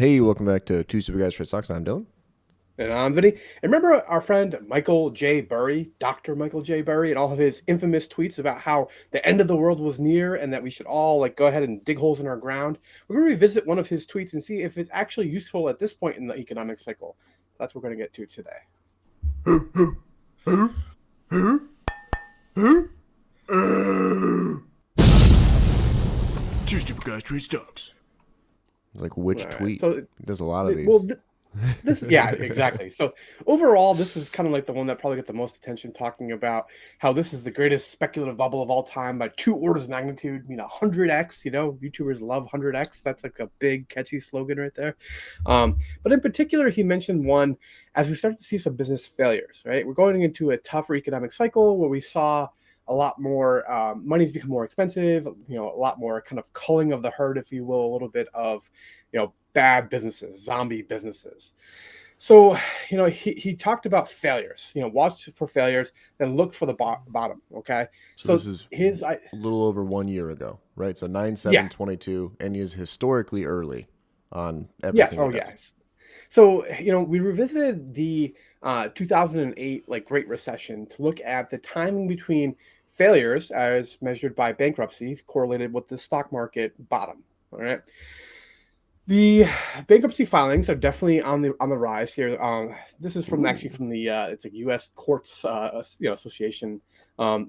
Hey, welcome back to Two Super Guys for Stocks. I'm Dylan. And I'm Vinny. And remember our friend Michael J. Burry, Dr. Michael J. Burry, and all of his infamous tweets about how the end of the world was near and that we should all go ahead and dig holes in our ground. We're going to revisit one of his tweets and see if it's actually useful at this point in the economic cycle. That's what we're going to get to today. Two Super Guys trade stocks. Like which All right. tweet? There's a lot of Well, these. this, yeah, exactly. So overall, this is kind of like the one that probably got the most attention, talking about how this is the greatest speculative bubble of all time by two orders of magnitude. 100x. YouTubers love 100x. That's like a big catchy slogan right there. But in particular, he mentioned one as we start to see some business failures. Right, we're going into a tougher economic cycle where we saw a lot more money's become more expensive. A lot more kind of culling of the herd, if you will, a little bit of bad businesses, zombie businesses. So, he talked about failures. Watch for failures, then look for the bottom. Okay, So this so is his a little over 1 year ago, right? So 9 yeah, 7 22, and he is historically early on yes, everything he oh does. yes. So we revisited the 2008 Great Recession to look at the timing between failures as measured by bankruptcies correlated with the stock market bottom. All right. The bankruptcy filings are definitely on the rise here. This is from the it's a U.S. Courts Association.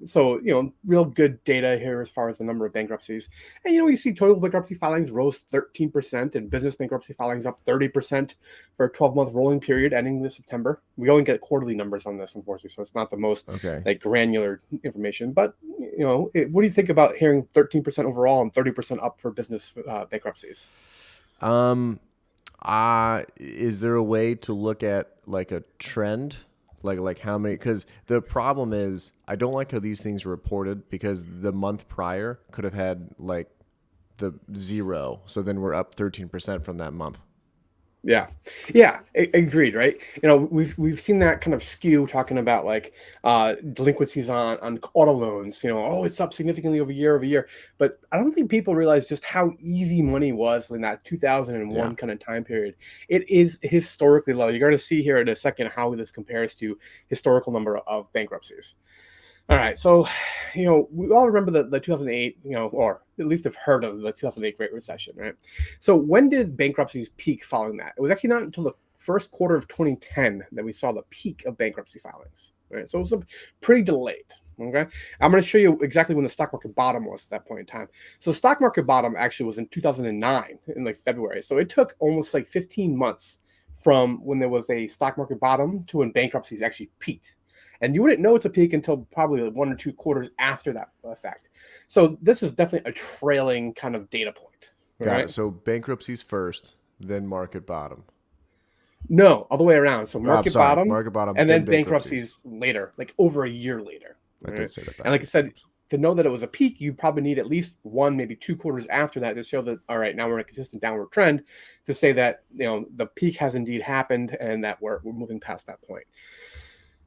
So real good data here as far as the number of bankruptcies. And you see total bankruptcy filings rose 13%, and business bankruptcy filings up 30% for a 12-month rolling period ending this September. We only get quarterly numbers on this, unfortunately, so it's not the most Okay. granular information. But what do you think about hearing 13% overall and 30% up for business bankruptcies? Um, is there a way to look at like a trend? Like how many? Because the problem is I don't like how these things are reported because the month prior could have had like the zero. So then we're up 13% from that month. Yeah, yeah, agreed. Right. We've seen that kind of skew talking about delinquencies on auto loans. Oh, it's up significantly over year. But I don't think people realize just how easy money was in that Yeah. 2001 kind of time period. It is historically low. You're going to see here in a second how this compares to historical number of bankruptcies. All right, so we all remember the 2008, or at least have heard of the 2008 Great Recession, right? So when did bankruptcies peak following that? It was actually not until the first quarter of 2010 that we saw the peak of bankruptcy filings, right? So it was pretty delayed. Okay, I'm going to show you exactly when the stock market bottom was at that point in time. So the stock market bottom actually was in 2009 in February. So it took almost 15 months from when there was a stock market bottom to when bankruptcies actually peaked, and you wouldn't know it's a peak until probably 1 or 2 quarters after that effect. So this is definitely a trailing kind of data point. All Got it. right. So bankruptcies first, then market bottom. No, all the way around. So I'm market sorry, bottom market bottom, and then then bankruptcies. bankruptcies later, like over a year later. I All did right. say that And like I backwards. said, Oops. to know that it was a peak, you probably need at least 1, maybe 2 quarters after that to show that, all right, now we're in a consistent downward trend, to say that the peak has indeed happened and that we're moving past that point.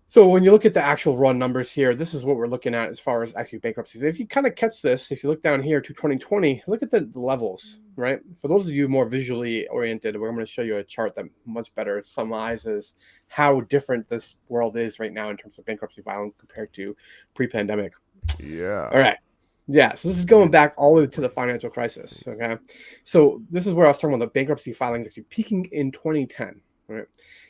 So when you look at the actual run numbers here, this is what we're looking at as far as actually bankruptcies. If you kind of catch this, if you look down here to 2020, look at the levels, right? For those of you more visually oriented, we're going to show you a chart that much better summarizes how different this world is right now in terms of bankruptcy filing compared to pre-pandemic. Yeah. All right. Yeah, so this is Let going me back all the way to look the at financial crisis. these. Okay, so this is where I was talking about the bankruptcy filings actually peaking in 2010. Right,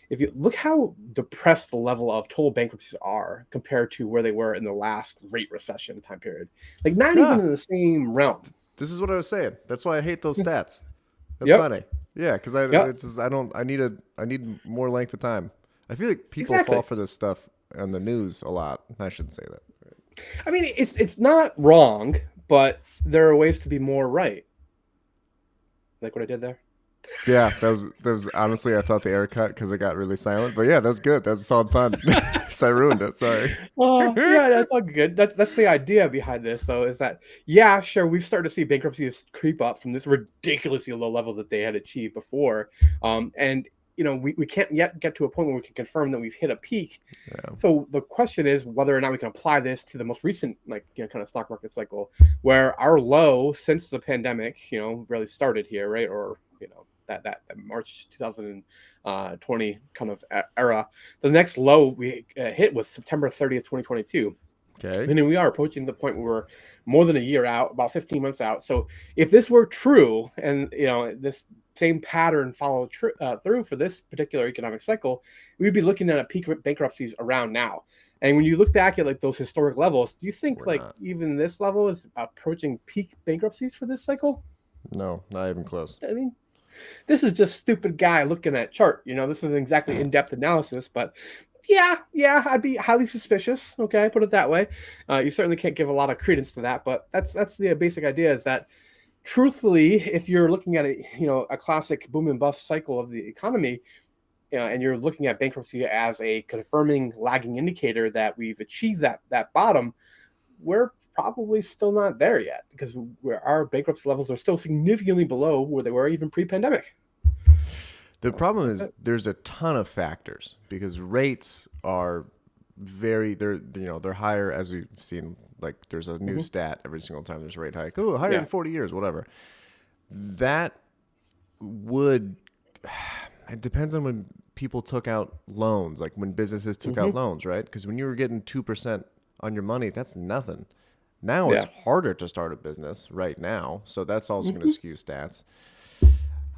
if you look how depressed the level of total bankruptcies are compared to where they were in the last Great Recession time period, like not even Ah, in the same realm. this is what I was saying. That's why I hate those stats. That's Yep, funny. Yeah, because I yep, it's just, I don't I need more length of time. I feel like people fall exactly. for this stuff on the news a lot. I shouldn't say that. I mean, it's not wrong, but there are ways to be more right. Like what I did there. Yeah, that was honestly I thought the air cut because it got really silent. But yeah, that was good. That was a solid pun. So I ruined it. Sorry. Yeah, that's all good. That's the idea behind this, though, is that yeah, sure, we've started to see bankruptcies creep up from this ridiculously low level that they had achieved before, and we can't yet get to a point where we can confirm that we've hit a peak. Yeah. So the question is whether or not we can apply this to the most recent, kind of stock market cycle, where our low since the pandemic, really started here, right, or that March 2020 kind of era. The next low we hit was September 30th, 2022. Okay. And then we are approaching the point where we're more than a year out, about 15 months out. So if this were true, and this same pattern followed through for this particular economic cycle, we'd be looking at a peak bankruptcies around now. And when you look back at like those historic levels, do you think We're like not. even this level is approaching peak bankruptcies for this cycle? No, not even close. I mean, this is just stupid guy looking at chart. This isn't exactly in-depth analysis, but yeah, I'd be highly suspicious. Okay, put it that way. You certainly can't give a lot of credence to that, but that's the basic idea. Is that truthfully, if you're looking at a classic boom and bust cycle of the economy, and you're looking at bankruptcy as a confirming lagging indicator that we've achieved that bottom, we're probably still not there yet because our bankruptcy levels are still significantly below where they were even pre-pandemic. The problem That's is it. there's a ton of factors because rates are they're higher as we've seen. Like there's a new Hmm. stat every single time there's a rate hike. Oh, higher in Yeah. 40 years, whatever. That would it depends on when people took out loans, like when businesses took out Hmm. loans, right? Because when you were getting 2% on your money, that's nothing. Now it's Yeah. harder to start a business right now, so that's also going to Hmm. skew stats.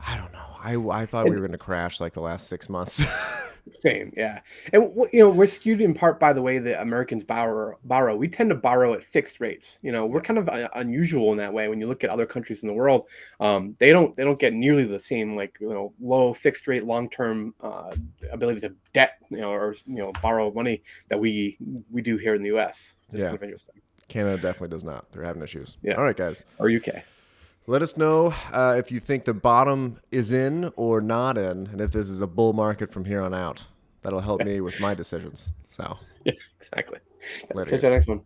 I don't know. I thought we And were going to crash like the last 6 months. same, yeah. And we're skewed in part by the way that Americans borrow. We tend to borrow at fixed rates. We're Yeah. kind of unusual in that way. When you look at other countries in the world, they don't get nearly the same like low fixed rate long term ability to debt or borrow money that we do here in the U.S. Just kind Yeah. of interesting. Canada definitely does not. They're having issues. Yeah, All right, guys. or UK. Let us know if you think the bottom is in or not in, and if this is a bull market from here on out. That'll help me with my decisions. So, Yeah, exactly. later, Catch you guys. next one.